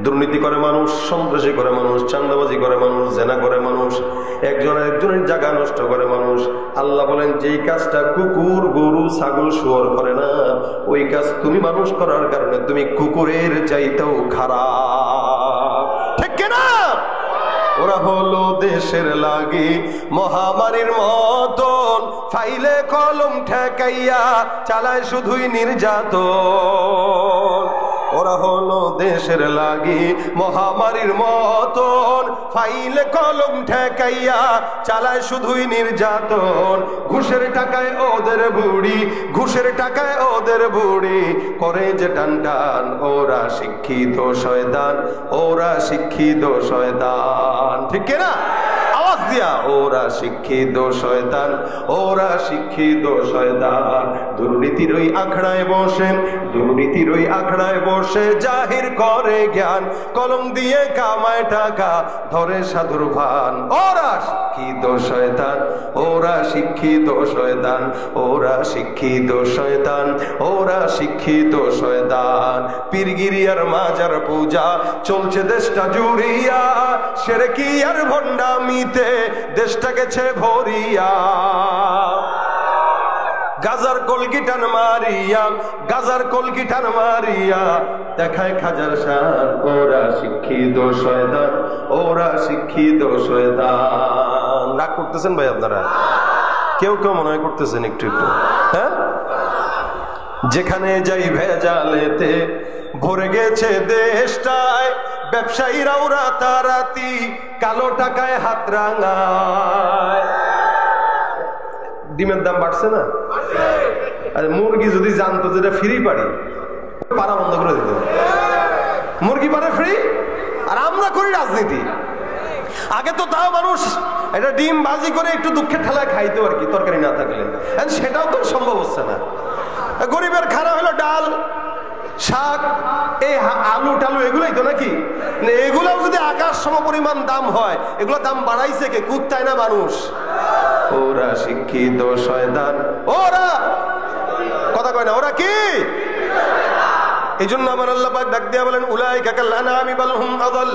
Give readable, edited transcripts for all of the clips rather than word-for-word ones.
দুর্নীতি করে মানুষ, সন্ত্রাসী করে মানুষ, চাঁদাবাজি করে মানুষ, জেনা করে মানুষ, একজনের জায়গা নষ্ট করে মানুষ। আল্লাহ বলেন যেই কাজটা কুকুর, গরু, ছাগল, শুয়োর করে না, ওই কাজ তুমি মানুষ করার কারণে তুমি কুকুরের চাইতেও খারাপ। ঠিক কিনা? ওরা হলো দেশের লাগি মহামারীর মতন, ফাইলে কলম ঠেকাইয়া চালায় শুধুই নির্যাতন। ওরা হলো দেশের লাগি মহামারীর মতন, ফাইলে কলম ঠেকাইয়া চালায় শুধুই নির্যাতন। ঘুষের টাকায় ওদের বুড়ি, ঘুষের টাকায় ওদের বুড়ি করে যে টান টান। ওরা শিক্ষিত শয়তান, ওরা শিক্ষিত শয়তান। ঠিক না? আওয়াজ দিয়া, ওরা শিক্ষিত শয়তান, ওরা শিক্ষিত শয়তান। দুর্নীতির ওই আখড়ায় বসে, দুর্নীতির ওই আখড়ায় বসে জাহির করে জ্ঞান, কলম দিয়ে কামায় টাকা, ধরে সাধুর ভান। ওরা শিক্ষিত শয়তান, ওরা শিক্ষিত শয়তান, ওরা শিক্ষিত শয়তান, ওরা শিক্ষিত শয়তান। পীরগিরিয়ার মাজার পূজা চলছে দেশটা জুড়িয়া, শিরকি আর ভণ্ডামিতে দেশটা গেছে ভরিয়া। গাজার কলগিটান মারিয়া, গাজার কলগিটান মারিয়া দেখায় খাজার শান। ওরা শিক্ষিত শয়তান, ওরা শিক্ষিত শয়তান। রাগ করতেছেন ভাই আপনারা? কেউ কেউ মনে হয় করতেছেন একটু একটু। হ্যাঁ, যেখানে যাই ভেজালেতে ভরে গেছে দেশটায়, ব্যবসায়ীরাও রাতারাতি কালো টাকায় হাত রাঙায়। ডিমের দাম বাড়ছে না? আরে মুরগি যদি জানতো যেটা ফ্রি পারি, পাড়া বন্ধ করে দিত। মুরগি পারে ফ্রি, আর আমরা করি রাজনীতি। আগে তো তাও মানুষ এটা ডিম ভাজি করে একটু দুঃখের ঠেলায় খাইতো আর কি, তরকারি না থাকলে। সেটাও তো সম্ভব হচ্ছে না। গরিবের খানা হলো ডাল, শাক, এই আলু টালু, এগুলোই তো নাকি। এগুলাও যদি আকাশ সমপরিমাণ দাম হয়, এগুলো দাম বাড়াইছে কে? কুত্তায় না মানুষ? ওরা শিক্ষিত শয়তান, ওরা কথা কয় না। ওরা কি? এই জন্য আমার আল্লাহ পাক ডাক দিয়া বলেন উলাইকা কাল আনআমি বাল হুম আযাল।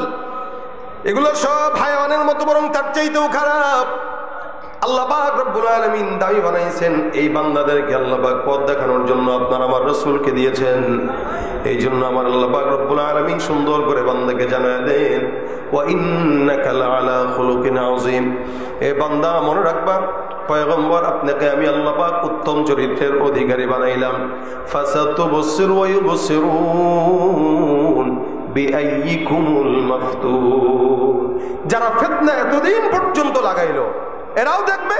এগুলো সব হায়াওয়ানের মতো, বরং তার চাইতেও খারাপ। আল্লাহ পাক রব্বুল আলামিন দাবি বানাইছেন এই বান্দাদেরকে আল্লাহ পাক পথ দেখানোর জন্য আপনার আমার রাসূলকে দিয়েছেন। এই জন্য আমার আল্লাহ পাক রব্বুল আলামিন সুন্দর করে বান্দাকে জানায় দেন ওয়া ইন্নাকা লাআলা খুলুকিন আযীম। এ বান্দা মনে রাখবা, পয়গম্বর আপনাকে আমি আল্লাহ পাক উত্তম চরিত্রের অধিকারী বানাইলাম। ফাসাতুবসিরু ওয়া ইউবসিরুন বিআইয়িকুমুল মাফতুন। যারা ফিতনা এতদিন পর্যন্ত লাগাইলো, এরাও দেখবে,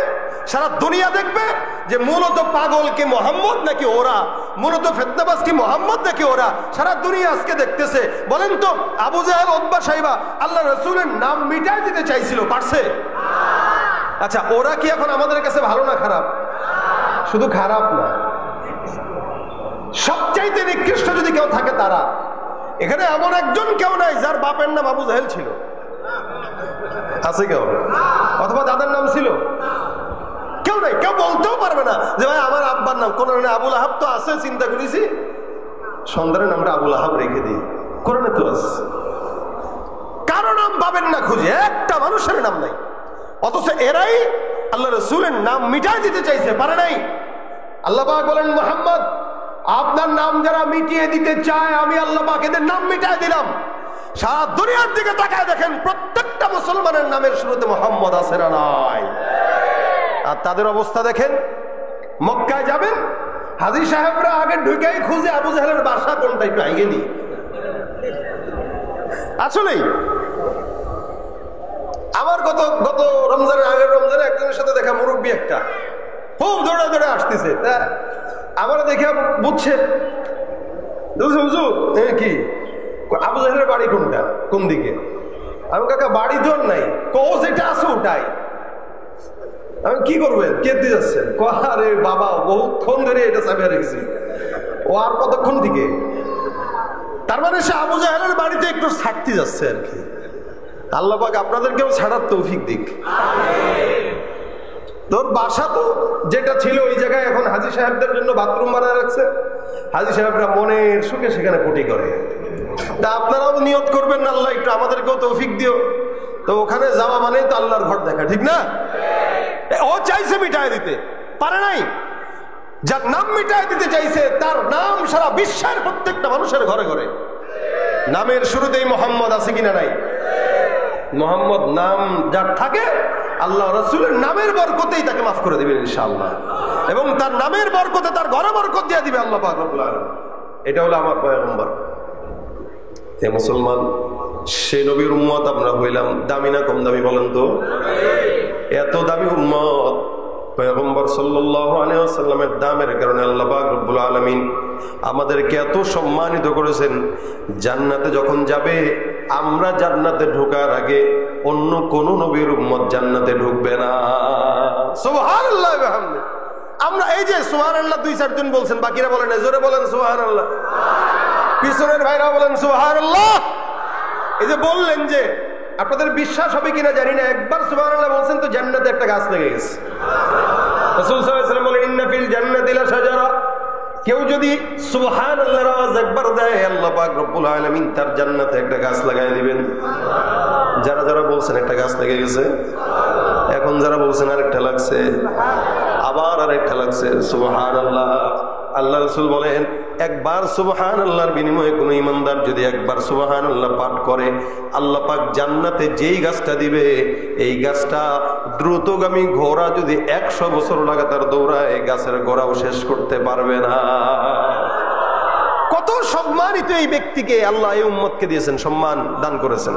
সারা দুনিয়া দেখবে যে মূলত পাগল কি মোহাম্মদ নাকি ওরা, মূলত ফিতনাবাজ কি মোহাম্মদ নাকি ওরা। সারা দুনিয়া আজকে দেখতেছে। বলেন তো, আবু জাহেল, উতবা, সাইবা আল্লাহ রাসূলের নাম মিটাই দিতে চাইছিল, পারছে? আচ্ছা, ওরা কি এখন আমাদের কাছে ভালো না খারাপ? শুধু খারাপ না, সবচাইতে নিকৃষ্ট যদি কেউ থাকে তারা। এখানে এমন একজন কেউ নাই যার বাপের নাম আবু জাহেল ছিল। আছে কেউ? অথবা দাদার নাম ছিল? কেউ নাই। কেউ বলতেও পারবে না যে ভাই আমার আব্বার নাম কোন আবুল আহাব তো আছে, চিন্তা করেছি সন্তানের নামটা আবুল আহাব রেখে দিই। কোরআনে তো আছে। কারো নাম পাবেন না খুঁজে, একটা মানুষের নাম নাই। অথচ এরাই আল্লাহ রাসূলের নাম মিটাই দিতে চাইছে, পারে নাই। আল্লাহ পাক বলেন মুহাম্মদ, আপনার নাম যারা মিটিয়ে দিতে চায়, আমি আল্লাহ পাক এদের নাম মিটাই দিলাম। সারা দুনিয়ার দিকে তাকায় দেখেন, প্রত্যেকটা মুসলমানের নামের শুরুতে মোহাম্মদ আছে না নাই? আর তাদের অবস্থা দেখেন। মক্কায় যাবেন, হাজী সাহেবরা আগে ঢুকেই খুঁজে আবু জাহেলের বাসা কোনটা, একটু আগে নি। আসলেই আমার গত রমজানের আগের রমজানে একজনের সাথে দেখা, মুরব্বী একটা, খুব দৌড়ে দৌড়ে আসতেছে। আমার দেখে বুঝছে কি আবু জাহেলের বাড়ি কোনটা, কোন দিকে। আমি কাকা বাড়ি তো নাই, কও যেটা আছে ওটাই। আমি কি করবেন, কে দিয়ে যাচ্ছেন? আরে বাবা, বহুক্ষণ ধরে এটা চাপিয়ে রেখেছি। ও আর কতক্ষণ দিকে? তার মানে সে আবু জাহেলের বাড়িতে একটু ছাড়তে যাচ্ছে আর কি। আল্লাহ পাক আপনাদেরকেও ছাড়ার তৌফিক দিক। তোর বাসা তো যেটা ছিল ওই জায়গায় এখন হাজী সাহেবদের জন্য বাথরুম বানায় রাখছে। হাজী সাহেবরা মনের সুখে সেখানে পটি করে। তা আপনারাও নিয়ত করবেন না আল্লাহ একটু আমাদেরকেও তৌফিক দিও। তো ওখানে যাওয়া মানে তো আল্লাহর ঘর দেখা, ঠিক না? ও চাইছে মিটায় দিতে, পারে নাই। যার নাম মিটায় দিতে চাইছে তার নাম সারা বিশ্বের প্রত্যেকটা মানুষের ঘরে ঘরে। নামের শুরুতেই মোহাম্মদ আছে কিনা নাই? মোহাম্মদ নাম যার থাকে আল্লাহ রাসূলের নামের বরকতেই তাকে মাফ করে দিবেন ইনশাআল্লাহ, এবং তার নামের বরকতে তার ঘরে বরকত দিয়ে দিবে আল্লাহ পাক রব্বুল আলামিন। এটা হলো আমার পয়গম্বর। হে মুসলমান, সে নবীর উম্মত আমরা হইলাম, দামি না কম দামি বলেন তো? এত দামি উম্মত পয়গম্বর সাল্লাল্লাহু আলাইহি ওয়াসাল্লামের দামের কারণে আল্লাহ পাক রব্বুল আলামিন আমাদেরকে এত সম্মানিত করেছেন। জান্নাতে যখন যাবে, আমরা জান্নাতে ঢোকার আগে অন্য কোন নবীর উম্মত জান্নাতে ঢুকবে না। সুবহানাল্লাহ ওয়া বিহামদিহি। আমরা এই যে সুবহানাল্লাহ 2-4 জন বলছেন, বাকিরা বলেন না, জোরে বলেন সুবহানাল্লাহ। পিছনের ভাইরা বলেন সুবহানাল্লাহ। এই যে বললেন যে আপনাদের বিশ্বাস হবে কিনা জানি না, একবার সুবহানাল্লাহ বলছেন তো জান্নাতে একটা গাছ লেগে গেছে। রাসূল সাল্লাল্লাহু আলাইহি ওয়াসাল্লাম বলেন ইন্না ফিল জান্নাতি লা শাজারা। কেউ যদি সুবহানাল্লাহর আওয়াজ একবার দেয়, আল্লাহ পাক রব্বুল আলামিন তার জান্নাতে একটা গাছ লাগায় দিবেন। যারা যারা বলছেন একটা গাছ লেগে গেছে, এখন যারা বলছেন আরেকটা লাগছে, আবার আরেকটা লাগছে। সুবহানাল্লাহ। আল্লাহ রাসূল বলেন একবার সুবহানাল্লাহর বিনিময়ে কোন ইমানদার যদি একবার সুবহানাল্লাহ পাঠ করে, আল্লাহ পাক জান্নাতে যেই গাছটা দিবে, এই গাছটা দ্রুতগামী ঘোড়া যদি 100 বছর লাগাতার দৌড়ায়, গাছের গোড়াও শেষ করতে পারবে না। কত সম্মানিত এই ব্যক্তিকে আল্লাহ এই উম্মতকে দিয়েছেন, সম্মান দান করেছেন।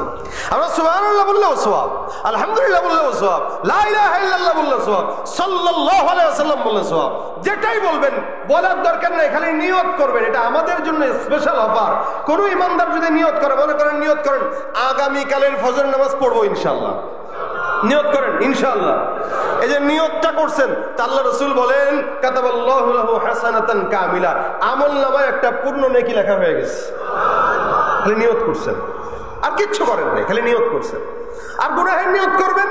আমরা সুবহানাল্লাহ বললেও সওয়াব, আলহামদুলিল্লাহ বললেও সওয়াব, লা ইলাহা ইল্লাল্লাহ বললেও সওয়াব, সাল্লাল্লাহু আলাইহি ওয়াসাল্লাম বললে সওয়াব। যেটাই বলবেন বলার দরকার নাই, খালি নিয়ত করবেন। এটা আমাদের জন্য স্পেশাল অফার। কোন ইমানদার যদি নিয়ত করে, মনে করেন নিয়ত করেন আগামী কালের ফজর নামাজ পড়বো ইনশাআল্লাহ, নিয়ত করেন ইনশাআল্লাহ। এই যে নিয়তটা করছেন, তা আল্লাহ রাসূল বলেন কাতাবাল্লাহু লাহু হাসানাতান কামিলা, আমলনামায় একটা পূর্ণ নেকি লেখা হয়ে গেছে। খালি নিয়ত করছেন, আর কিচ্ছু করেন নাই, খালি নিয়ত করছেন। আর গুনাহের নিয়ত করবেন,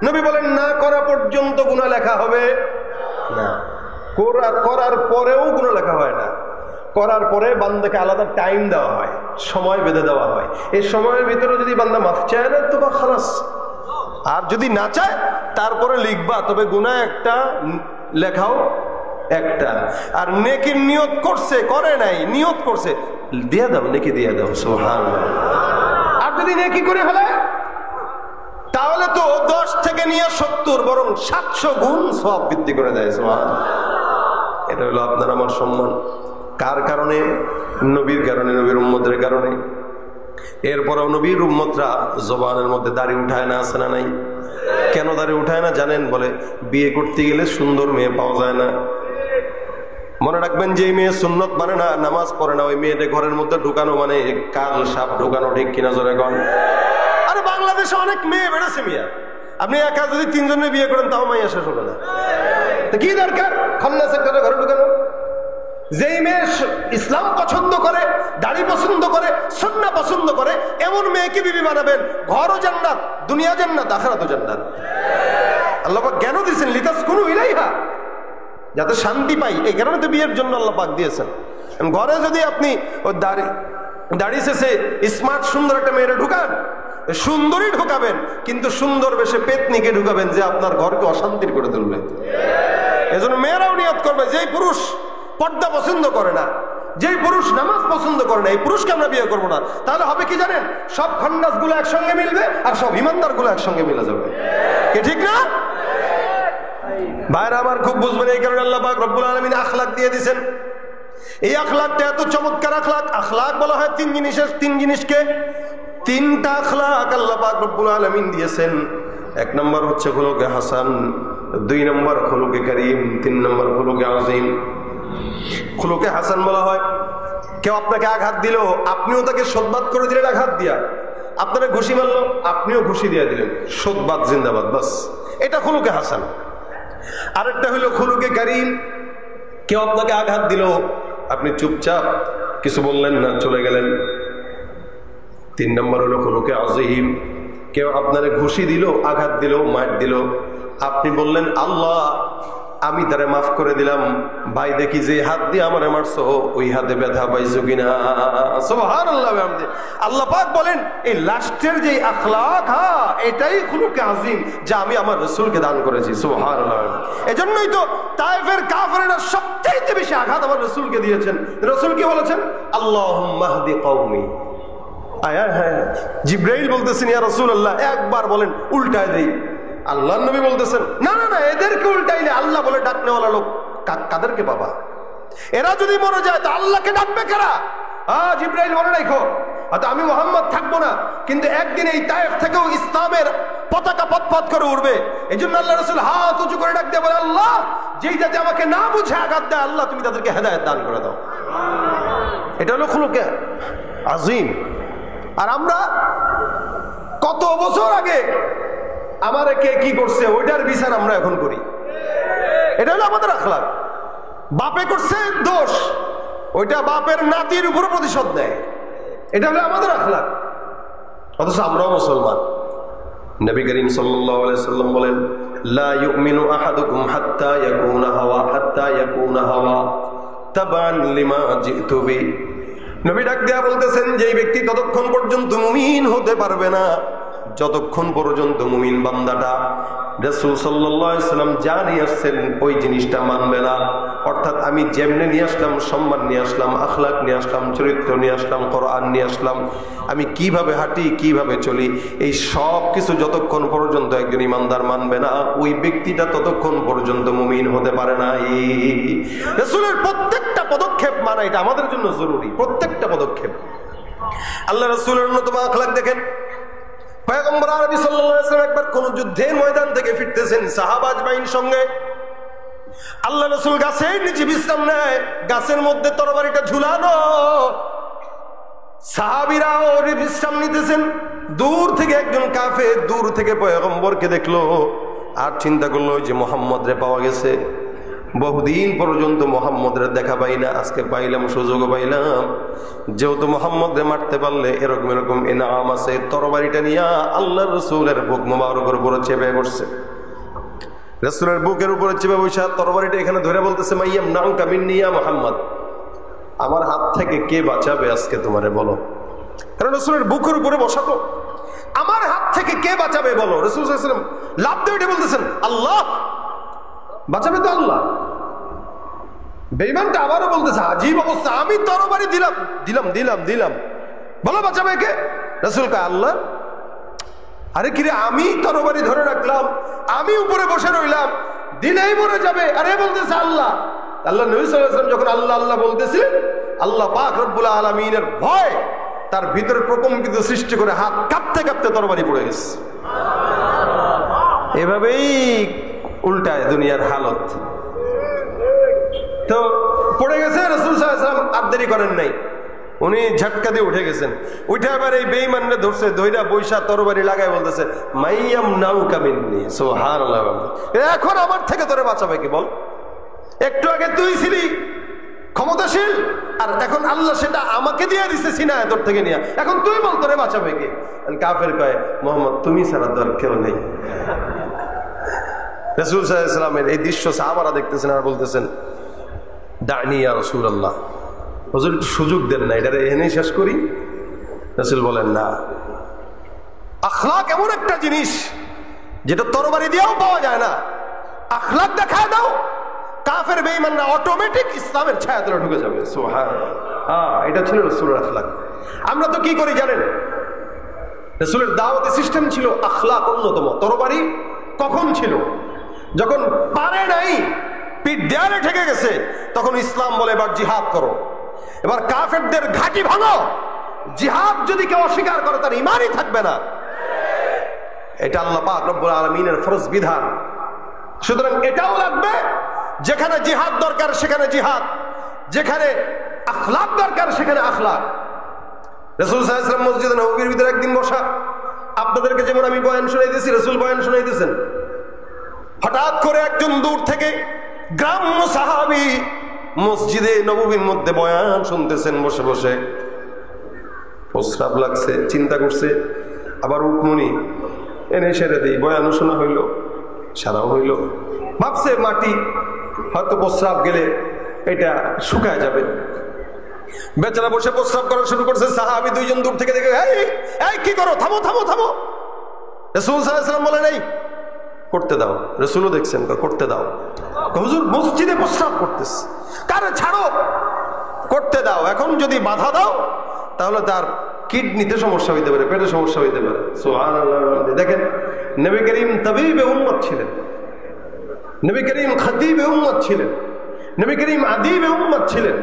নবী বলেন না করা পর্যন্ত গুনাহ লেখা হবে না। করার পরেও গুনাহ লেখা হয় না। করার পরে বান্দাকে আলাদা টাইম দেওয়া হয়, সময় বেঁধে দেওয়া হয়। এই সময়ের ভিতরে যদি বান্দা মাফ চায় না তো বা খালাস, আর যদি না চায় তারপরে লিখবা, তবে গুনাহ একটা লেখাও একটা। আর নেকির নিয়ত করছে, করে নাই, নিয়ত করছে, দিয়ে দাও, নেকি দিয়ে দাও। সুবহানাল্লাহ। আর যদি নেকি করে ফেলে তাহলে তো 10 থেকে নিয়ে 70 বরং 700 গুণ সওয়াব বৃদ্ধি করে দেয়। সুবহানাল্লাহ। এটা হলো আপনার আমার সম্মান। কার কারণে? নবীর কারণে, নবীর উম্মতের কারণে। এরপরেও নবীর উম্মতরা জবানের মধ্যে দাড়ি উঠায় না, আছে না নাই? কেন দাড়ি উঠায় না জানেন? বলে বিয়ে করতে গেলে সুন্দর মেয়ে পাওয়া যায় না। মনে রাখবেন, যে মেয়ে সুন্নত মানে না, নামাজ পড়ে না, ওই মেয়েটা ঘরের মধ্যে ঢুকানো মানে কাল সাপ ঢুকানো, ঠিক কিনা জোরে কন? আরে বাংলাদেশে অনেক মেয়ে বেড়েছে মিয়া, আপনি একা যদি 3 জনের বিয়ে করেন তাও মাইয়া শেষ হবে না। তো কি দরকার খান্নাস একটা ঘরে ঢুকানো? যেই মেয়ে ইসলাম পছন্দ করে, দাড়ি পছন্দ করে, সুন্নাহ পছন্দ করে, এমন মেয়েকে বিবি বানাবেন, ঘরও জান্নাত, দুনিয়া জান্নাত, আখিরাতও জান্নাত। আল্লাহ পাক জ্ঞান দিয়েছেন লিতাসকুনু ইলাইহা, যাতে শান্তি পাই। এই কারণে তো বিয়ের জন্য আল্লাহ পাক দিয়েছেন। ঘরে যদি আপনি ওই দাড়ি শেষে স্মার্ট সুন্দর একটা মেয়েরে ঢুকান, সুন্দরী ঢুকাবেন, কিন্তু সুন্দর বেশে পেতনিকে ঢুকাবেন যে আপনার ঘরকে অশান্তির করে তুলবে। এজন্য মেয়েরাও নিয়ত করবে, যেই পুরুষ পর্দা পছন্দ করে না, যেই পুরুষ নামাজ পছন্দ করে না, এই পুরুষকে আমরা বিয়ে করবো না। তাহলে হবে কি জানেন? সব খন্নাস গুলো একসঙ্গে মিলবে আর সব ইমানদার গুলো একসঙ্গে মিলে যাবে। কি ঠিক না ভাইরা আমার? খুব বুঝবেন। এই কারণে আল্লাহ পাক রব্বুল আলামিন আখলাক দিয়ে দিয়েছেন। এই আখলাকটা এত চমৎকার আখলাক। আখলাক বলা হয় 3 জিনিসকে, 3টা আখলাক আল্লাহ পাক রব্বুল আলামিন দিয়েছেন। 1 নম্বর হচ্ছে খুলুকে হাসান, 2 নম্বর খুলুকে কারীম, 3 নম্বর খুলুকে আযীম। খুলুকে হাসান বলা হয় কেউ আপনাকে আঘাত দিল, আপনিও তাকে শোধবাদ করে দিলেন আঘাত দিয়া। আপনারা ঘুষি মারলো, আপনিও ঘুষি দিয়ে দিলেন, শোধবাদ জিন্দাবাদ, বাস। এটা খুলুকে হাসান। আরেকটা হলো খুলুকে কারীম, কেউ আপনাকে আঘাত দিল, আপনি চুপচাপ কিছু বললেন না, চলে গেলেন। 3 নম্বর হলো খুলুকে আযীম, কেউ আপনারে ঘুষি দিল, আঘাত দিল, মার দিল, আপনি বললেন আল্লাহ আমি তারে মাফ করে দিলাম। ভাই দেখি যে হাত দিয়ে আমারে মারছো ওই হাতে ব্যথা পাইছো কিনা। সুবহানাল্লাহ। আল্লাহ পাক বলেন এই লাস্টের যে আখলাক, এটাই খুলুকে আজিম যা আমি আমার রাসূলকে দান করেছি। সুবহানাল্লাহ। এজন্যই তো তায়েফের কাফেররা সবচেয়ে বেশি আঘাত আমার রাসূলকে দিয়েছেন। রাসূল কি বলেছেন? আল্লাহুম্মা হদি কওমি। জিবরাইল বলতেছেন ইয়া রাসূলুল্লাহ একবার বলেন উল্টায় দেই। আল্লাহর নবী বলতেছেন না না না, এদেরকে উল্টাইলে আল্লাহ বলে ডাকনেওয়ালা লোক কাদেরকে পাবা? এরা যদি মরে যায় তো আল্লাহকে ডাকবে কারা? জিবরাইল মনে রাখো, হয়তো আমি মুহাম্মদ থাকবো না, কিন্তু একদিন এই তায়েফ থেকেও ইসলামের পতাকা পথ করে উঠবে। এই জন্য আল্লাহ রাসূল হাত উঁচু করে ডাক দিয়ে বলে, আল্লাহ যেই যাতে আমাকে না বুঝে আঘাত দেয়, আল্লাহ তুমি তাদেরকে হেদায়েত দান করে দাও। এটা হলো খুলুকে আজিম। আর আমরা কত বছর আগে আমারে কে কি করছে ওইটার বিচার আমরা এখন করি। এটা হলো আমাদের আখলাক। বাপে করছে দোষ, ওইটা বাপের নাতির উপর প্রতিশোধ দেয়। এটা হলো আমাদের আখলাক। অথচ আমরাও মুসলমান। নবী করিম সাল্লাল্লাহু আলাইহি সাল্লাম বলেন, লা ইউমিনু আহাদুকুম হাত্তা ইয়াকুনা হাওয়া তাবান লিমা জিতু বি। নবী ডাক দেয়া বলতেছেন যে ব্যক্তি ততক্ষণ পর্যন্ত মুমিন হতে পারবে না যতক্ষণ পর্যন্ত মুমিন বান্দাটা রাসূল সাল্লাল্লাহু আলাইহি সাল্লাম যা নিয়ে আসছেন ওই জিনিসটা মানবে না। অর্থাৎ আমি যেমনে নিয়ে আসলাম, সম্মান নিয়ে আসলাম, আখলাক নিয়ে আসলাম, চরিত্র নিয়ে আসলাম, কোরআন নিয়ে আসলাম, আমি কিভাবে হাঁটি, কিভাবে চলি, এই সব কিছু যতক্ষণ পর্যন্ত একজন ইমানদার মানবে না, ওই ব্যক্তিটা ততক্ষণ পর্যন্ত মুমিন হতে পারে না। রাসূলের প্রত্যেকটা পদক্ষেপ মানা এটা আমাদের জন্য জরুরি। প্রত্যেকটা পদক্ষেপ। আল্লাহ রাসূলের অন্যতম আখলাক দেখেন, পয়গম্বর আরবি সাল্লাল্লাহু আলাইহি ওয়াসাল্লাম একবার কোন যুদ্ধের ময়দান থেকে ফিরতেছেন সাহাবা আজমাইন সঙ্গে। আল্লাহ রাসূল গাছের নিচে বিশ্রাম নেয়, গাছের মধ্যে তরবারিটা ঝুলানো, সাহাবীরাও বিশ্রাম নিতেছেন। দূর থেকে একজন কাফের দূর থেকে পয়গম্বরকে দেখলো আর চিন্তা করলো যে মুহাম্মদ রে পাওয়া গেছে, বহুদিন পর্যন্ত মুহাম্মদের দেখা পাই না, আজকে পাইলাম, সুযোগ পাইলাম, যেহেতু মুহাম্মদরে মারতে পারলে এরকম এরকম ইনাম আছে। তরবারিটা নিয়ে আল্লাহ রাসূলের বুক মোবারকের উপরে চেপে বসছে। রাসূলের বুকের উপরে চেপে বসে তরবারিটা এখানে ধরে বলতেছে, মাইয়াম নাউকা মিন্নি ইয়া মুহাম্মদ, আমার হাত থেকে কে বাঁচাবে আজকে তোমারে বলো। কারণ রাসূলের বুকের উপরে বসা তো, আমার হাত থেকে কে বাঁচাবে বলো। রাসূল সাল্লাল্লাহু আলাইহি ওয়াসাল্লাম লাফ দিয়ে উঠে বলতেছেন, আল্লাহ বাঁচাবে তো আল্লাহ। বেঈমানটা আবারও বলতেছে, আজীব অবস্থা, আমি তরবারি দিলাম দিলাম দিলাম দিলাম, বলো বাঁচাবে কে? রাসূল কয় আল্লাহ। আরে কিরে, আমি তরবারি ধরে রাখলাম, আমি উপরে বসে রইলাম, দিলেই মরে যাবে, আরে বলতেছে আল্লাহ। আল্লাহ নবী সাল্লাল্লাহু আলাইহি ওয়াসাল্লাম যখন আল্লাহ আল্লাহ বলতেছিলেন, আল্লাহ পাক রব্বুল আলামিনের ভয় তার ভিতরে প্রকম্পিত সৃষ্টি করে হাত কাঁপতে কাঁপতে তরবারি পড়ে গেছে। এভাবেই উল্টায় দুনিয়ার হালত। তো পড়ে গেছে, রাসূল সাল্লাল্লাহু আলাইহি ওয়াসাল্লাম আর দেরি করেন নাই, উনি ঝটকা দিয়ে উঠে গেছেন। উঠে আবার এই বেঈমানরে ধরছে, ধইরা বৈশা তরবারি লাগায় বলতেছে, মাইয়াম নাউকা মিন্নি। সুবহানাল্লাহ। এখন আমার থেকে তোরে বাঁচাবে কি বল? একটু আগে তুই ছিলি ক্ষমতাশীল, আর এখন আল্লাহ সেটা আমাকে দিয়ে দিছে সিনায় তোর থেকে নিয়ে, এখন তুই বল তোরে বাঁচাবে কি? কাফের কয়, মুহাম্মদ তুমি ছাড়া তোর কেউ নেই। রাসূল সাল্লাল্লাহু আলাইহি ওয়াসাল্লামের এই দৃশ্য সাহাবারা দেখতেছেন আর বলতেছেন, দানি ইয়া রাসূলুল্লাহ, হুজুর একটু সুযোগ দেন না, এটা এখানেই শেষ করি। রাসূল বলেন, না, আখলাক এমন একটা জিনিস যেটা তরবারি দিয়েও পাওয়া যায় না। আখলাক দেখায় দাও, কাফের বেঈমানরা অটোমেটিক ইসলামের ছায়াতলে ঢুকে যাবে। সুবহানাল্লাহ। এটা ছিল রাসূলের আখলাক। আমরা তো কি করি জানেন? রাসূলের দাওয়াতি সিস্টেম ছিল আখলাক অন্যতম। তরবারি কখন ছিল? যখন পারে নাই, পিঠ দেয়ালে ঠেকে গেছে, তখন ইসলাম বলে এবার জিহাদ করো, এবার কাফেরদের ঘাঁটি ভাঙো। জিহাদ যদি কেউ অস্বীকার করে তার ঈমানই থাকবে না। এটা আল্লাহ পাক রব্বুল আলামিনের ফরজ বিধান। সুতরাং এটাও লাগবে, যেখানে জিহাদ দরকার সেখানে জিহাদ, যেখানে আখলাক দরকার সেখানে আখলাক। রাসূল সাল্লাল্লাহু আলাইহি ওয়াসাল্লাম মসজিদে নববীর ভিতরে একদিন বসা, আপনাদেরকে যেমন আমি বয়ান শোনাইতেছি, রাসূল বয়ান শোনাইতেছেন। হঠাৎ করে একজন দূর থেকে গ্রাম্য সাহাবী মসজিদে নববীর মধ্যে বয়ান শুনতেছেন, বসে বসে প্রস্রাব লাগছে, চিন্তা করছে আবার উঠমনি এনে সেরে দিই, বয়ানও শোনা হইল, সারাও হইল, ভাবছে মাটি হয়তো প্রস্রাব গেলে এটা শুকায় যাবে। বেচারা বসে প্রস্রাব করা শুরু করছে, সাহাবী দুইজন দূর থেকে দেখে, এই কি করো, থামো থামো থামো। রাসূল সাল্লাল্লাহু আলাইহি ওয়াসাল্লাম বলেন, এই করতে দাও। রাসূলও দেখছেন, করতে দাও। হুজুর মসজিদে প্রস্রাব করতেছে, কারে ছাড়ো, করতে দাও। এখন যদি বাধা দাও তাহলে তার কিডনিতে সমস্যা হইতে পারে, পেটে সমস্যা হইতে পারে। সুবহানাল্লাহ। দেখেন, নবী করিম তাবিবে উম্মত ছিলেন, নবী করিম খতিবে উম্মত ছিলেন, নবী করিম আদিবে উম্মত ছিলেন।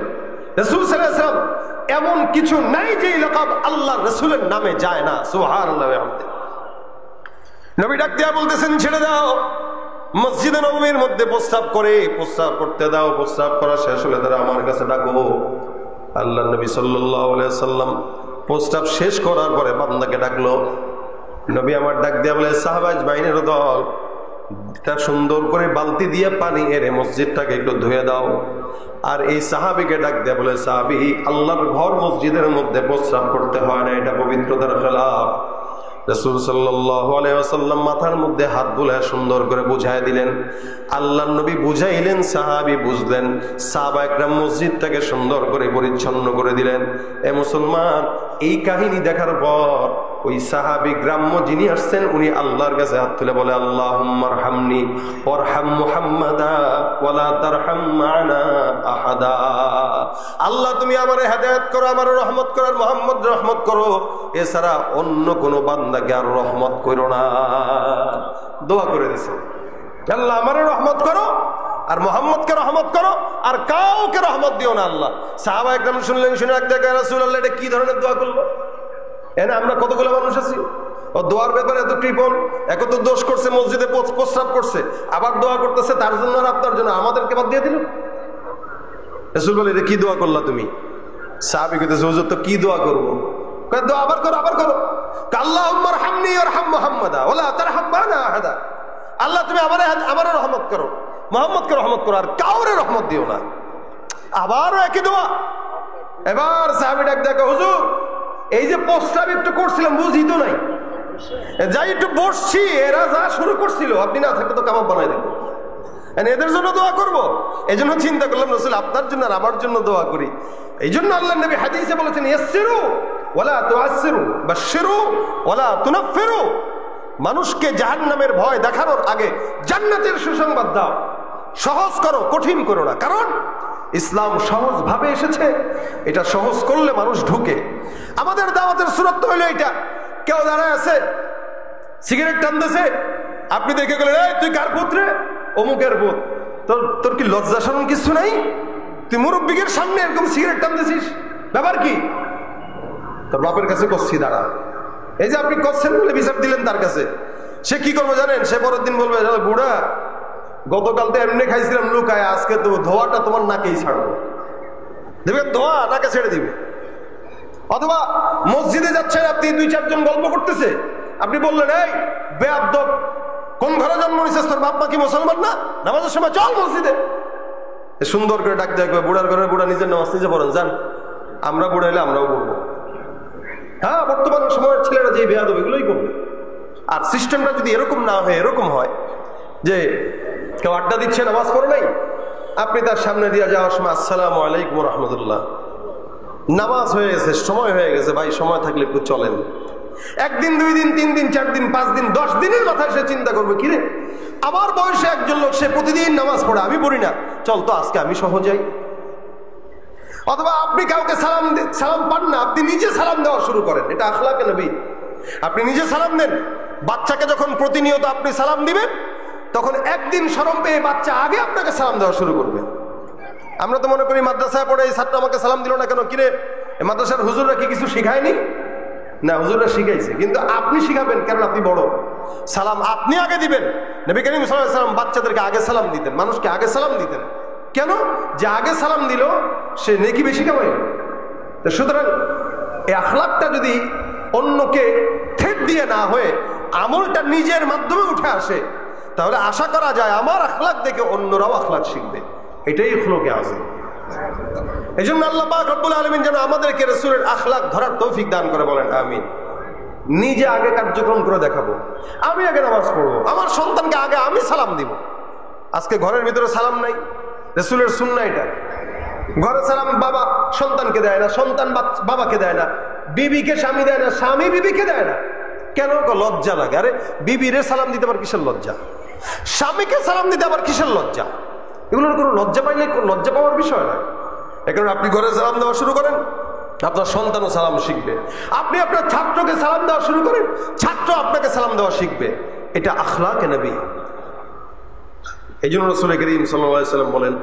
রাসূল সাল্লাল্লাহু আলাইহি ওয়াসাল্লাম এমন কিছু নাই যে লাকাব আল্লাহর রাসূলের নামে যায় না। সুবহানাল্লাহ। নবী ডাক দিয়া বলতেছেন, ছেড়ে দাও। মসজিদে নববীর মধ্যে প্রস্রাব করে, প্রস্রাব করতে দাও। প্রস্রাব করা শেষ হলে তারা আমার কাছে ডাকো। আল্লাহর নবী সাল্লাল্লাহু আলাইহি ওয়াসাল্লাম প্রস্রাব শেষ করার পরে বান্দাকে ডাকলো। নবী আমার ডাক দিয়া বলে, সাহাবা আজমাইনের দল, তা সুন্দর করে বালতি দিয়ে পানি এনে মসজিদটাকে একটু ধুয়ে দাও। আর এই সাহাবীকে ডাক দিয়া বলে, সাহাবী, আল্লাহর ঘর মসজিদের মধ্যে প্রস্রাব করতে হয় না, এটা পবিত্রতার খেলাফ। রাসূল সাল্লাল্লাহু আলাইহি ওয়াসাল্লাম মাথার মধ্যে হাত বুলায় সুন্দর করে বুঝাই দিলেন। আল্লাহর নবী বুঝাইলেন, সাহাবী বুঝলেন, সাহাবা একরাম মসজিদটাকে সুন্দর করে পরিচ্ছন্ন করে দিলেন। এ মুসলমান, এই কাহিনী দেখার পর ওই সাহাবী গ্রাম্য যিনি আসছেন, উনি আল্লাহর কাছে হাত তুলে বলে, আল্লাহুম্মা আরহামনি ওয়ারহাম মুহাম্মাদা ওয়ালা তারহাম মা'না আহাদা। আল্লাহ, তুমি আমারে হেদায়েত করো, আমারে রহমত করো, আর মুহাম্মদ রহমত করো, এছাড়া অন্য কোনো বান্দাকে আর রহমত করো না। দোয়া করে দিছে, আল্লাহ আমারে রহমত করো আর মুহাম্মদকে রহমত করো, আর কাউকে রহমত দিও না। আল্লাহ। সাহাবা একরাম শুনলেন, শুনে এক জায়গায়, রাসূলুল্লাহ, এটা কি ধরনের দোয়া করলো? এনে আমরা কতগুলো মানুষ আছি, ও দোয়ার ব্যাপারে এত কৃপণ, এক তো দোষ করছে, মসজিদে প্রস্রাব করছে, আবার দোয়া করতেছে তার জন্য আর আপনার জন্য, আমাদেরকে বাদ দিয়ে দিল। রাসূল বলে, এটা কি দোয়া করলা তুমি? সাহাবী কইতেছে, হুজুর তো কি দোয়া করবো? কয়, দোয়া আবার করো, আবার করো। আল্লাহুম্মা আরহামনি ওয়ারহাম মুহাম্মাদা ওয়ালা তারহাম মা'না আহাদা। আল্লাহ, তুমি আমারে রহমত করো, মুহাম্মদকে রহমত করো, আর কাউরে রহমত দিও না। আবারও একই দোয়া। এবার সাহাবী ডাক দেখো, হুজুর, এই যে প্রস্রাব একটু করছিলাম, বুঝি তো নাই, যাই একটু বসছি, এরা যা শুরু করছিল, আপনি না থাকলে তো কাবাব বানাই দেবো, এদের জন্য দোয়া করবো। এই জন্য চিন্তা করলাম, রাসূল আপনার জন্য আর আমার জন্য দোয়া করি। এই জন্য আল্লাহ নবী হাদিসে বলেছেন, ইয়াসসিরু ওয়ালা তুআসসিরু বাশশিরু ওয়ালা তুনাফফিরু। মানুষকে জাহান্নামের ভয় দেখানোর আগে জান্নাতের সুসংবাদ দাও। সহজ করো, কঠিন করো না। কারণ ইসলাম সহজ ভাবে এসেছে, এটা সহজ করলে মানুষ ঢুকে। আমাদের দাওয়াতের সুরত হইলো এটা, কেউ দাঁড়ায় আছে, সিগারেট টানতেছে, আপনি দেখে গেলেন, এই তুই কার পুত্রে? অমুকের পুত। তোর কি লজ্জা শরম কিছু নাই? তুই মুরব্বিকের সামনে এরকম সিগারেট টানতেছিস, ব্যাপার কি? তোর বাপের কাছে করছি, দাঁড়া। এই যে আপনি করছেন বলে বিচার দিলেন তার কাছে, সে কি করবো জানেন? সে পরের দিন বলবে, বুড়া, গতকাল তো এমনি খাইছিলাম লুকায়, আজকে তো ধোয়াটা তোমার নাকেই ছাড়বো। দেখবেন ধোয়া নাকে ছেড়ে দিবে। অথবা মসজিদে যাচ্ছেন আপনি, 2-4 জন গল্প করতেছে, আপনি বললেন, এই বেয়াদব, কোন ঘরে জন্ম নিছিস? তোর বাপ মা কি মুসলমান না? নামাজের সময় চল মসজিদে। সুন্দর করে ডাক দেখবে, বুড়ার ঘরের বুড়া নিজের নামাজ নিজে পড়েন, যান। আমরা বুড়া হলে আমরাও পড়বো। হ্যাঁ, বর্তমান সময়ের ছেলেরা যে বেয়াদব, এগুলোই করবে। আর সিস্টেমটা যদি এরকম না হয়, এরকম হয় যে কেউ আড্ডা দিচ্ছে, নামাজ পড়ে নাই, আপনি তার সামনে দিয়ে যাওয়ার সময়, আসসালামু আলাইকুম রাহমাতুল্লাহ, নামাজ হয়ে গেছে, সময় হয়ে গেছে, ভাই সময় থাকলে একটু চলেন। 1 দিন 2 দিন 3 দিন 4 দিন 5 দিন 10 দিনের মাথায় সে চিন্তা করবে, কিরে আমার বয়সে একজন লোক, সে প্রতিদিন নামাজ পড়ে, আমি পড়ি না, চল তো আজকে আমি সহ যাই। অথবা আপনি কাউকে সালাম পান না, আপনি নিজে সালাম দেওয়া শুরু করেন, এটা আখলাকে নবী। আপনি নিজে সালাম দেন। বাচ্চাকে যখন প্রতিনিয়ত আপনি সালাম দিবেন, তখন একদিন শরম পেয়ে বাচ্চা আগে আপনাকে সালাম দেওয়া শুরু করবে। আমরা তো মনে করি মাদ্রাসায় পড়ে এই ছাত্র আমাকে সালাম দিল না কেন, কিরে মাদ্রাসার হুজুররা কি কিছু শিখায়নি? না, হুজুররা শিখাইছে, কিন্তু আপনি শিখাবেন, কারণ আপনি বড়। সালাম আপনি আগে দিবেন। নবী করিম সাল্লাল্লাহু আলাইহি ওয়াসাল্লাম বাচ্চাদেরকে আগে সালাম দিতেন, মানুষকে আগে সালাম দিতেন। কেন? যে আগে সালাম দিল সে নেকি বেশি কামাই। তো সুতরাং এই আখলাকটা যদি অন্যকে ঠেট দিয়ে না হয়ে আমলটা নিজের মাধ্যমে উঠে আসে, তাহলে আশা করা যায় আমার আখলাক দেখে অন্যরাও আখলাক শিখবে। এটাই খুলুকে আযীম। এই জন্য আল্লাহ পাক রব্বুল আলামিন যেন আমাদেরকে রাসূলের আখলাক ধরার তৌফিক দান করে, বলেন আমিন। নিজে আগে কার্যক্রম করে দেখাবো, আমি আগে নামাজ পড়বো, আমার সন্তানকে আগে আমি সালাম দিব। আজকে ঘরের ভিতরে সালাম নাই, রাসূলের সুন্নাহ এটা। ঘরে সালাম বাবা সন্তানকে দেয় না, সন্তান বাবাকে দেয় না, বিবিকে স্বামী দেয় না, স্বামী বিবিকে দেয় না। কেন? লজ্জা লাগে। আরে বিবিরে সালাম দিতে আবার কিসের লজ্জা? স্বামীকে সালাম দিতে আবার কিসের লজ্জা? এগুলোর কোনো লজ্জা পাইলে লজ্জা পাওয়ার বিষয় না। এখন আপনি ঘরে সালাম দেওয়া শুরু করেন, আপনার সন্তানও সালাম শিখবে। আপনি আপনার ছাত্রকে সালাম দেওয়া শুরু করেন, ছাত্র আপনাকে সালাম দেওয়া শিখবে। এটা আখলাকে নবী। এই জন্য রাসূল করিম সাল্লাল্লাহু আলাইহি ওয়াসাল্লাম বলেন,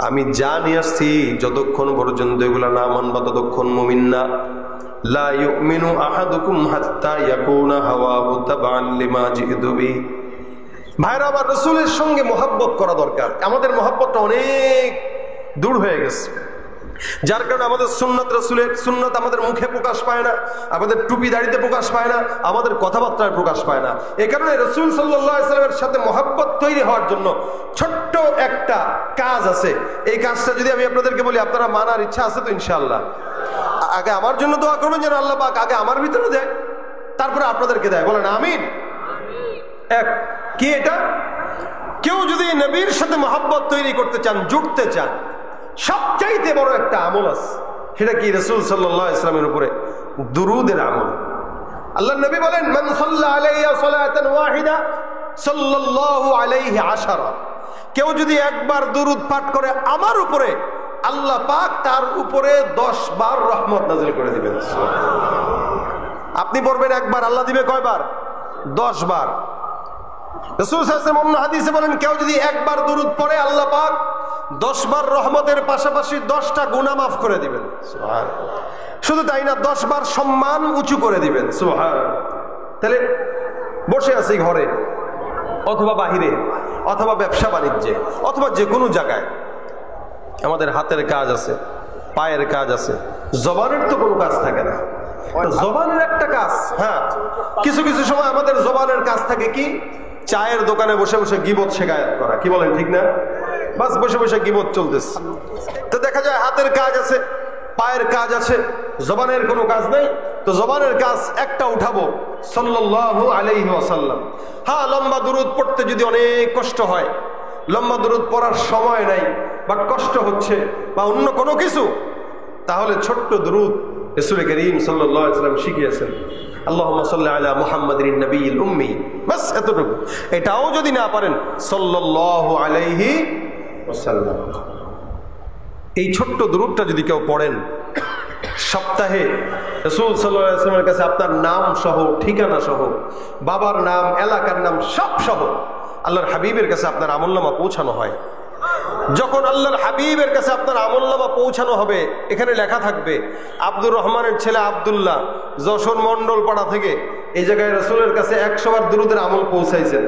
আমি যা নিয়ে আসছি যতক্ষণ পর্যন্ত এগুলা না মানবা ততক্ষণ মুমিন না। লা ইউমিনু আহাদুকুম হাত্তা ইয়াকুনা হাওয়াহু তাবান লিমা জিতু বি। ভাইরা আমার, রাসূলের সঙ্গে মহব্বত করা দরকার। আমাদের মহব্বতটা অনেক দূর হয়ে গেছে, যার কারণে আমাদের সুন্নাত, রাসূলের সুন্নাত আমাদের মুখে প্রকাশ পায় না, আমাদের টুপি দাড়িতে প্রকাশ পায় না, আমাদের কথাবার্তায় প্রকাশ পায় না। এই কারণে রাসূল সাল্লাল্লাহু আলাইহি ওয়াসাল্লামের সাথে মহব্বত তৈরি হওয়ার জন্য ছোট্ট একটা কাজ আছে। এই কাজটা যদি আমি আপনাদেরকে বলি, আপনারা মানার ইচ্ছা আছে তো? ইনশাআল্লাহ। আগে আমার জন্য দোয়া করবেন যেন আল্লাহ পাক আগে আমার ভিতরে দেয়, তারপরে আপনাদেরকে দেয়। বলেন আমিন। এক কি এটা? কেউ যদি নবীর সাথে মহব্বত তৈরি করতে চান, জুড়তে চান, সবচাইতে বড় একটা আমল আছে। সেটা কি? রাসূল সাল্লাল্লাহু আলাইহি ওয়াসাল্লামের উপরে দুরুদের আমল। আল্লাহর নবী বলেন, মান সাল্লা আলাইয়া সালাতান ওয়াহিদা সাল্লাল্লাহু আলাইহি আশারা। কেউ যদি একবার দুরুদ পাঠ করে আমার উপরে, আল্লাহ পাক তার উপরে 10 বার রহমত নাযিল করে দিবেন। আপনি পড়বেন একবার, আল্লাহ দিবে কয়বার? 10 বার। রাসূল সাল্লাল্লাহু আলাইহি ওয়াসাল্লাম অন্য হাদিসে বলেন, কেউ যদি একবার দুরুদ পড়ে আল্লাহ পাক 10 বার রহমতের পাশাপাশি 10টা গুনাহ মাফ করে দিবেন। সুবহানাল্লাহ। শুধু তাই না, 10 বার সম্মান উঁচু করে দিবেন। সুবহানাল্লাহ। তাহলে বসে আছি ঘরে অথবা বাহিরে অথবা ব্যবসা বাণিজ্যে অথবা যে কোনো জায়গায়, আমাদের হাতের কাজ আছে, পায়ের কাজ আছে, জবানের তো কোনো কাজ থাকে না। জবানের একটা কাজ, হ্যাঁ, কিছু কিছু সময় আমাদের জবানের কাজ থাকে কি? চায়ের দোকানে বসে বসে গীবত শেখায়াত করা। কি বলেন, ঠিক না? বাস বসে বসে গীবত চলতেছে। তো দেখা যায় হাতের কাজ আছে, পায়ের কাজ আছে, জবানের কোনো কাজ নেই। তো জবানের কাজ একটা উঠাবো, সাল্লাল্লাহু আলাইহি ওয়াসাল্লাম। হ্যাঁ, লম্বা দুরুদ পড়তে যদি অনেক কষ্ট হয়, লম্বা দুরুদ পড়ার সময় নাই বা কষ্ট হচ্ছে বা অন্য কোনো কিছু, তাহলে ছোট্ট দুরুদ রাসূল করিম সাল্লাল্লাহু আলাইহি ওয়াসাল্লাম শিখিয়েছেন, আল্লাহুম্মা সাল্লি আলা মুহাম্মাদিন নবিয়্যিল উম্মি। বাস এতটুকু। এটাও যদি না পারেন, সাল্লাল্লাহু আলাইহি ওয়াসাল্লাম। এই ছোট্ট দুরুদটা যদি কেউ পড়েন, সপ্তাহে রাসূল সাল্লাল্লাহু আলাইহি ওয়াসাল্লামের কাছে আপনার নাম সহ, ঠিকানা সহ, বাবার নাম, এলাকার নাম সব সহ আল্লাহর হাবিবের কাছে আপনার আমলনামা পৌঁছানো হয়। যখন আল্লাহর হাবিবের কাছে আপনার আমলনামা পৌঁছানো হবে, এখানে লেখা থাকবে আব্দুর রহমানের ছেলে আব্দুল্লাহ, যশোর মন্ডল পাড়া থেকে এই জায়গায় রাসূলের কাছে 100 বার দুরুদের আমল পৌঁছাইছেন।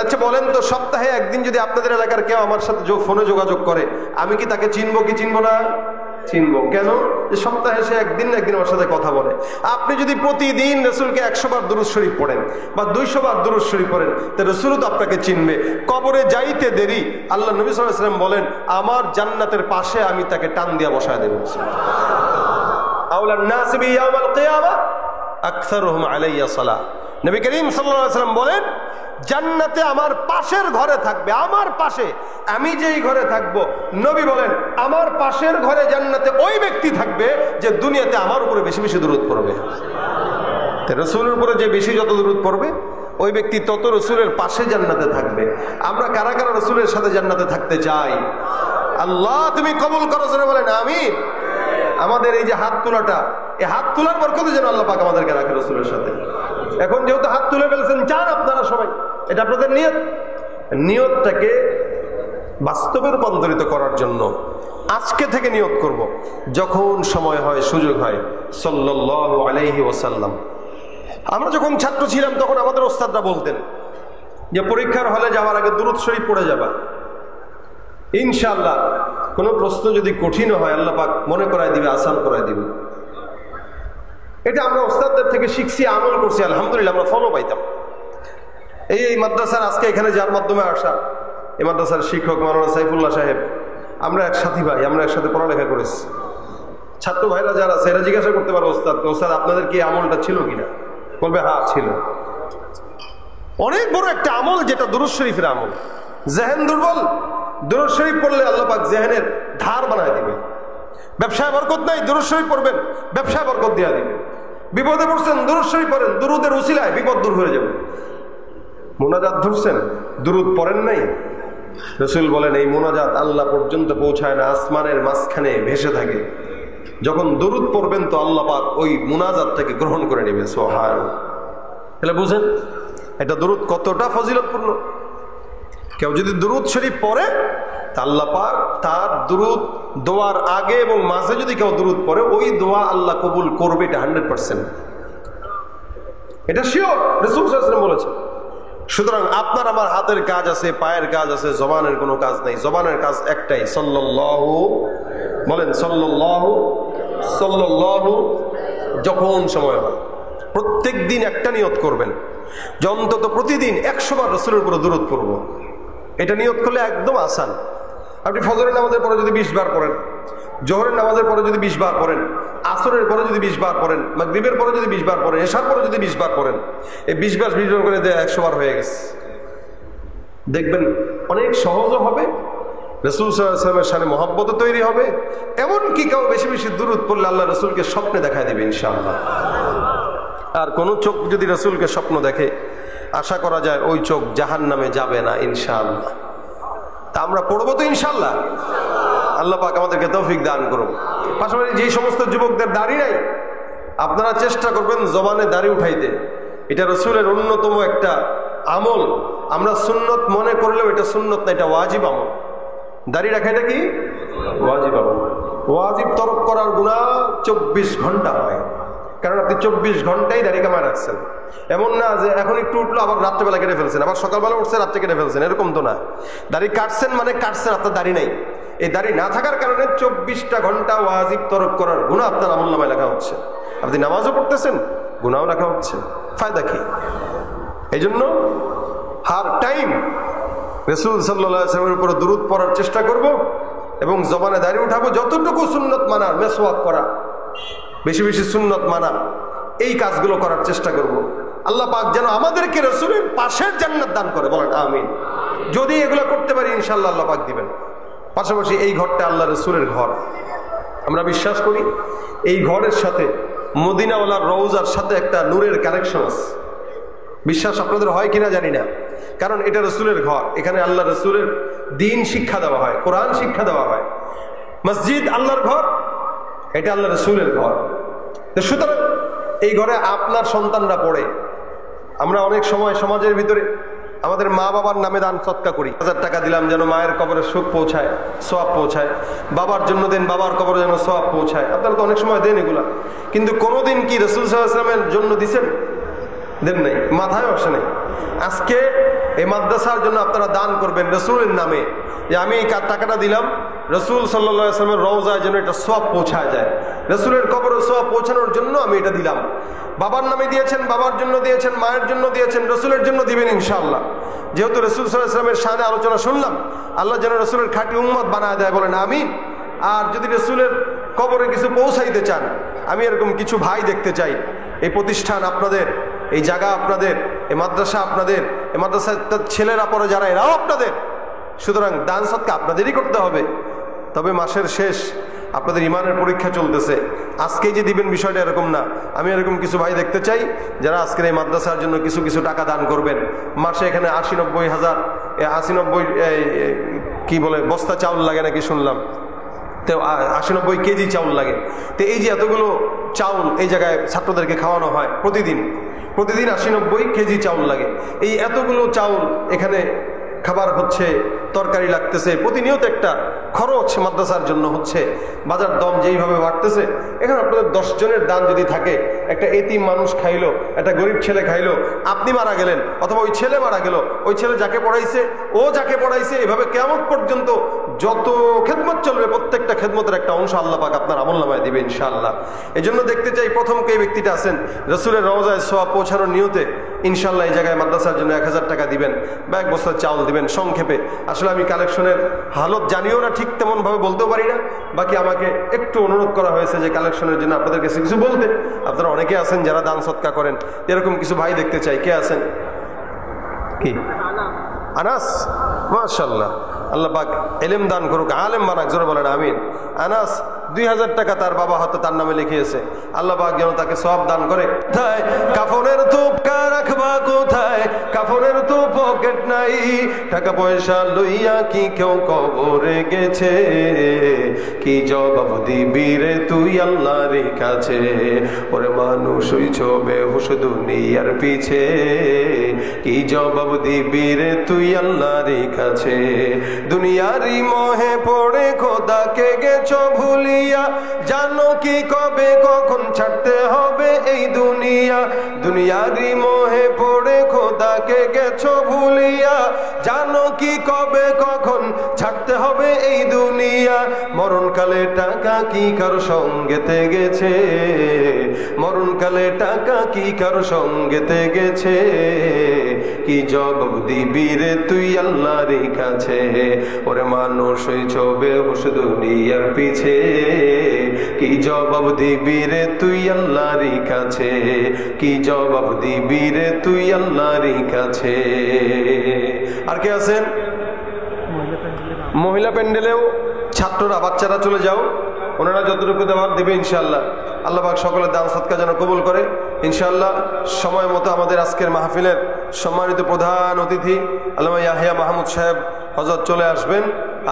আচ্ছা বলেন তো, সপ্তাহে একদিন যদি আপনাদের এলাকার কেউ আমার সাথে ফোনে যোগাযোগ করে, আমি কি তাকে চিনবো কি চিনবো না? চিনবো। কেন? যে সপ্তাহে সে একদিন না একদিন আমার সাথে কথা বলে। আপনি যদি প্রতিদিন রাসূলকে 100 বার দুরূদ শরীফ পড়েন বা 200 বার দুরূদ শরীফ পড়েন, তো রাসূলও তো আপনাকে চিনবে। কবরে যাইতে দেরি, আল্লাহ নবী সাল্লাল্লাহু আলাইহি ওয়াসাল্লাম বলেন, আমার জান্নাতের পাশে আমি তাকে টান দিয়া বসায় দেব। আউলান নাস বি ইয়াউমাল কিয়ামা আকসারুহুম আলাইয়া সালাহ। নবী করিম সাল্লাল্লাহু আলাইহি ওয়াসাল্লাম বলেন, জান্নাতে আমার পাশের ঘরে থাকবে, আমার পাশে, আমি যেই ঘরে থাকবো, নবী বলেন আমার পাশের ঘরে জান্নাতে ওই ব্যক্তি থাকবে যে দুনিয়াতে আমার উপরে বেশি বেশি দুরূদ পড়বে। রাসূলের উপরে যে বেশি যত দুরূদ পড়বে, ওই ব্যক্তি তত রাসূলের পাশে জান্নাতে থাকবে। আমরা কারা কারা রাসূলের সাথে জান্নাতে থাকতে চাই? আল্লাহ তুমি কবুল করো, জোরে বলেন আমিন। আমাদের এই যে হাত তোলাটা, এই হাত তোলার বরকতে যেন আল্লাহ পাক আমাদেরকে রাখে রাসূলের সাথে। এখন যেহেতু হাত তুলে ফেলছেন, চান আপনারা সবাই, এটা আপনাদের নিয়ত। নিয়তটাকে বাস্তবে রূপান্তরিত করার জন্য আজকে থেকে নিয়ত করব, যখন সময় হয়, সুযোগ হয়, সাল্লাল্লাহু আলাইহি ওয়াসাল্লাম। আমরা যখন ছাত্র ছিলাম তখন আমাদের ওস্তাদরা বলতেন যে পরীক্ষার হলে যাওয়ার আগে দুরূদ শরীফ পড়ে যাবা, ইনশাআল্লাহ কোনো প্রশ্ন যদি কঠিন হয় আল্লাহ পাক মনে করায় দিবে, আসান করায় দিবে। এটা আমরা ওস্তাদদের থেকে শিখছি, আমল করছি, আলহামদুলিল্লাহ আমরা ফলো পাইতাম। এই মাদ্রাসার আজকে এখানে যার মাধ্যমে আসা, এই মাদ্রাসার শিক্ষক মাওলানা সাইফুল্লাহ সাহেব, আমরা এক সাথী ভাই, আমরা একসাথে পড়ালেখা করেছি। ছাত্র ভাইরা যারা আছে এরা জিজ্ঞাসা করতে পারে ওস্তাদকে, ওস্তাদ আপনাদের কি আমলটা ছিল কিনা? বলবে হ্যাঁ ছিল। অনেক বড় একটা আমল যেটা দুরূদ শরীফের আমল। জেহেন দুর্বল, দুরূদ শরীফ পড়লে আল্লাহ পাক জেহেনের ধার বানায় দিবে। ব্যবসায় বরকত নাই, দুরূদ শরীফ পড়বেন, ব্যবসায় বরকত দিয়ে দিবে। বিপদে পড়ছেন, দুরূদ শরীফ পড়েন, দুরুদের উসিলায় বিপদ দূর হয়ে যাবে। মুনাজাত ধরছেন, দুরুদ পড়েন নাই, রাসূল বলেন এই মুনাজাত আল্লাহ পর্যন্ত পৌঁছায় না, আসমানের মাঝখানে ভেসে থাকে। যখন দুরুদ পড়বেন তো আল্লাহ পাক ওই মুনাজাতটাকে গ্রহণ করে নেবে। সুবহানাল্লাহ। তাহলে বুঝেন এটা দুরুদ কতটা ফজিলতপূর্ণ। কেউ যদি দুরুদ শরীফ পড়ে তা আল্লাহ পাক তার দুরুদ দোয়ার আগে এবং মাঝে যদি কেউ দুরুদ পড়ে ওই দোয়া আল্লাহ কবুল করবে, এটা 100%, এটা শিওর, রাসূল সাল্লাল্লাহু আলাইহি ওয়াসাল্লাম বলেছেন। সুতরাং আপনার আমার হাতের কাজ আছে, পায়ের কাজ আছে, জবানের কোনো কাজ নাই। জবানের কাজ একটাই, সাল্লাল্লাহু, বলেন সাল্লাল্লাহু, সাল্লাল্লাহু। যখন সময় হয় প্রত্যেক দিন একটা নিয়ত করবেন যে অন্তত প্রতিদিন 100 বার রাসূলের উপর দুরূদ পড়ব। এটা নিয়ত করলে একদম আসান। আপনি ফজরের নামাজের পরে যদি 20 বার পড়েন, জোহরের নামাজের পরে যদি 20 বার পড়েন, আসরের পরে যদি 20 বার পড়েন, মাগরিবের পরে যদি 20 বার পড়েন, এশার পরে যদি 20 বার পড়েন, এই 20 বার করে 100 বার হয়ে গেছে। দেখবেন অনেক সহজও হবে, রাসূল সাল্লাল্লাহু আলাইহি ওয়াসাল্লামের শানে মহব্বতও তৈরি হবে। এমনকি কেউ বেশি বেশি দুরূদ পড়লে আল্লাহ রাসূলকে স্বপ্নে দেখায় দিবে ইনশাআল্লাহ। আর কোন চোখ যদি রাসূলকে স্বপ্ন দেখে আশা করা যায় ওই চোখ জাহান্নামে যাবে না ইনশাআল্লাহ। তা আমরা পড়বো তো ইনশাআল্লাহ। আল্লাহ পাক আমাদেরকে তৌফিক দান করুন। পাশাপাশি যে সমস্ত যুবকদের দাড়ি নাই, আপনারা চেষ্টা করবেন জবানে দাড়ি উঠাইতে। এটা রাসূলের অন্যতম একটা আমল। আমরা সুন্নত মনে করলেও এটা সুন্নত না, এটা ওয়াজিব আমল। দাড়ি রাখা এটা কি ওয়াজিব আমল। ওয়াজিব তরক করার গুনাহ 24 ঘন্টা হয়, কারণ আপনি 24 ঘন্টাই দাড়ি কামায় রাখছেন। এমন না যে এখন একটু উঠলো আবার রাত্রেবেলা কেটে ফেলছেন, আবার সকালবেলা উঠছে রাত্রে কেটে ফেলছেন, এরকম তো না। দাড়ি কাটছেন মানে কাটছেন, আপনার দাড়ি নাই। এই দাড়ি না থাকার কারণে 24টা ঘন্টা ওয়াজিব তরক করার গুনাহ আপনার আমলনামায় লেখা হচ্ছে। আপনি নামাজও পড়তেছেন, গুনাহও লেখা হচ্ছে। ফায়দা কি? এই জন্য হার টাইম রাসূল সাল্লাল্লাহু আলাইহি ওয়াসাল্লামের উপর দুরূদ পড়ার চেষ্টা করব এবং জবানে দাড়ি উঠাবো। যতটুকু সুন্নত মানা, মেসওয়াক করা, বেশি বেশি সুন্নত মানা, এই কাজগুলো করার চেষ্টা করব। আল্লাহ পাক যেন আমাদেরকে রাসূলের পাশের জান্নাত দান করে, বলেন আমিন। যদি এগুলো করতে পারি ইনশাআল্লাহ আল্লাহ পাক দিবেন। পাশাপাশি এই ঘরটা আল্লাহ রাসূলের ঘর। আমরা বিশ্বাস করি এই ঘরের সাথে মদিনাওয়ালার রওজার সাথে একটা নূরের কানেকশন আছে। বিশ্বাস আপনাদের হয় কিনা জানি না, কারণ এটা রাসূলের ঘর। এখানে আল্লাহ রাসূলের দ্বীন শিক্ষা দেওয়া হয়, কোরআন শিক্ষা দেওয়া হয়। মসজিদ আল্লাহর ঘর, এটা আল্লাহ রাসূলের ঘর। সুতরাং এই ঘরে আপনার সন্তানরা পড়ে। আমরা অনেক সময় সমাজের ভিতরে আমাদের মা বাবার নামে দান সৎকা করি। 1000 টাকা দিলাম যেন মায়ের কবরে সুখ পৌঁছায়, সওয়াব পৌঁছায়। বাবার জন্য দেন, বাবার কবরে যেন সওয়াব পৌঁছায়। আপনারা তো অনেক সময় দেন এগুলা, কিন্তু কোনোদিন কি রাসূল সাল্লাল্লাহু আলাইহি ওয়াসাল্লামের জন্য দিছেন? দেন নাই, মাথায় আসে নাই। আজকে এই মাদ্রাসার জন্য আপনারা দান করবেন রাসূলের নামে, যে আমি এই টাকাটা দিলাম রাসূল সাল্লাল্লাহু আলাইহি ওয়াসাল্লামের রওজায় যেন এটা সওয়াব পৌঁছায় যায়, রাসূলের কবরে সওয়াব পৌঁছানোর জন্য আমি এটা দিলাম। বাবার নামে দিয়েছেন, বাবার জন্য দিয়েছেন, মায়ের জন্য দিয়েছেন, রাসূলের জন্য দিবেন ইনশাআল্লাহ। যেহেতু রাসূল সাল্লাল্লাহু আলাইহি ওয়াসাল্লামের শানে আলোচনা শুনলাম, আল্লাহ যেন রাসূলের খাঁটি উম্মত বানায় দেয়, বলেন আমিন। আর যদি রাসূলের কবরে কিছু পৌঁছাইতে চান, আমি এরকম কিছু ভাই দেখতে চাই। এই প্রতিষ্ঠান আপনাদের, এই জায়গা আপনাদের, এই মাদ্রাসা আপনাদের, এই মাদ্রাসার ছেলেরা পরে যারা, এরাও আপনাদের। সুতরাং দান সৎকা আপনাদেরই করতে হবে। তবে মাসের শেষ, আপনাদের ইমানের পরীক্ষা চলতেছে, আজকেই যে দিবেন বিষয়টা এরকম না। আমি এরকম কিছু ভাই দেখতে চাই যারা আজকের এই মাদ্রাসার জন্য কিছু কিছু টাকা দান করবেন। মাসে এখানে 80-90 হাজার, 80-90 কি বলে বস্তা চাউল লাগে নাকি শুনলাম, তো 80-90 কেজি চাউল লাগে। তো এই যে এতগুলো চাউল এই জায়গায় ছাত্রদেরকে খাওয়ানো হয় প্রতিদিন 80-90 কেজি চাউল লাগে। এই এতগুলো চাউল এখানে খাবার হচ্ছে, তরকারি লাগতেছে, প্রতিনিয়ত একটা খরচ মাদ্রাসার জন্য হচ্ছে। বাজার দম যেইভাবে বাড়তেছে, এখানে আপনাদের 10 জনের দান যদি থাকে, একটা এতিম মানুষ খাইলো, একটা গরিব ছেলে খাইলো, আপনি মারা গেলেন অথবা ওই ছেলে মারা গেল, ওই ছেলে যাকে পড়াইছে, ও যাকে পড়াইছে, এভাবে কিয়ামত পর্যন্ত যত খেদমত চলবে, প্রত্যেকটা খেদমতের একটা অংশ আল্লাহ পাক আপনার আমলনামায় দিবে ইনশাআল্লাহ। এই জন্য দেখতে চাই প্রথম কে ব্যক্তিটা আছেন রাসূলের রওজায় সওয়াব পৌঁছানোর নিয়তে, ইনশাআল্লাহ এই জায়গায় মাদ্রাসার জন্য 1000 টাকা দিবেন বা 1 বস্তা চাউল দিবেন। সংক্ষেপে আসলে আমি কালেকশনের হালত জানিও না, ঠিক তেমন ভাবে বলতেও পারি না। বাকি আমাকে একটু অনুরোধ করা হয়েছে যে কালেকশনের জন্য আপনাদের কাছে কিছু বলতে। আপনারা অনেকে আছেন যারা দান সৎকা করেন, এরকম কিছু ভাই দেখতে চাই। কে আছেন? কি আনাস? মাশাআল্লাহ, আল্লাহ পাক ইলম দান করুক, আলেম বানাক, জোরে বলেন আমিন। আনাস 2000 টাকা তার বাবা হয়তো তার নামে লিখিয়েছে, আল্লাহ পাক যেন তাকে সওয়াব দান করে। কোথায় কাফনের তোপকা রাখবা, কোথায় কাফনের তো পকেট নাই, টাকা পয়সা লইয়া কি কেউ কবরে গেছে, কি জবাব দিবি রে তুই আল্লাহর কাছে, ওরে মানুষ হইছ বেহুশ দুনিয়ার পিছে, কি জবাব দিবি রে তুই আল্লাহর কাছে। দুনিয়ারি মোহে পড়ে খোদাকে গেছো ভুলিয়া, জানো কি কবে কখন ছাড়তে হবে এই দুনিয়া, দুনিয়ারি মোহে পড়ে খোদাকে গেছো ভুলিয়া, জানো কি কবে কখন ছাড়তে হবে এই দুনিয়া, মরণকালে টাকা কি কারো সঙ্গেতে গেছে, মরণকালে টাকা কি কারো সঙ্গেতে গেছে, কি জবাব দিবি রে তুই আল্লাহর কাছে, ওরে মানুষ হইছ বেহুশ দুনিয়ার পিছে, কি জবাব দিবি রে তুই আল্লাহর কাছে, কি জবাব দিবি রে তুই আল্লাহর কাছে। আর কে আছেন? মহিলা প্যান্ডেলেও ছাত্ররা, বাচ্চারা চলে যাও, ওনারা যতটুকু দেওয়ার দেবে ইনশাআল্লাহ। আল্লাহ পাক সকলের দান সদকা যেন কবুল করে ইনশাআল্লাহ। সময় মতো আমাদের আজকের মাহফিলের সম্মানিত প্রধান অতিথি আল্লামা ইয়াহিয়া মাহমুদ সাহেব হযরত চলে আসবেন।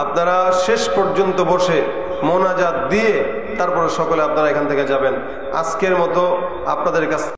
আপনারা শেষ পর্যন্ত বসে মোনাজাত দিয়ে তারপরে সকলে আপনারা এখান থেকে যাবেন। আজকের মতো আপনাদের কাছে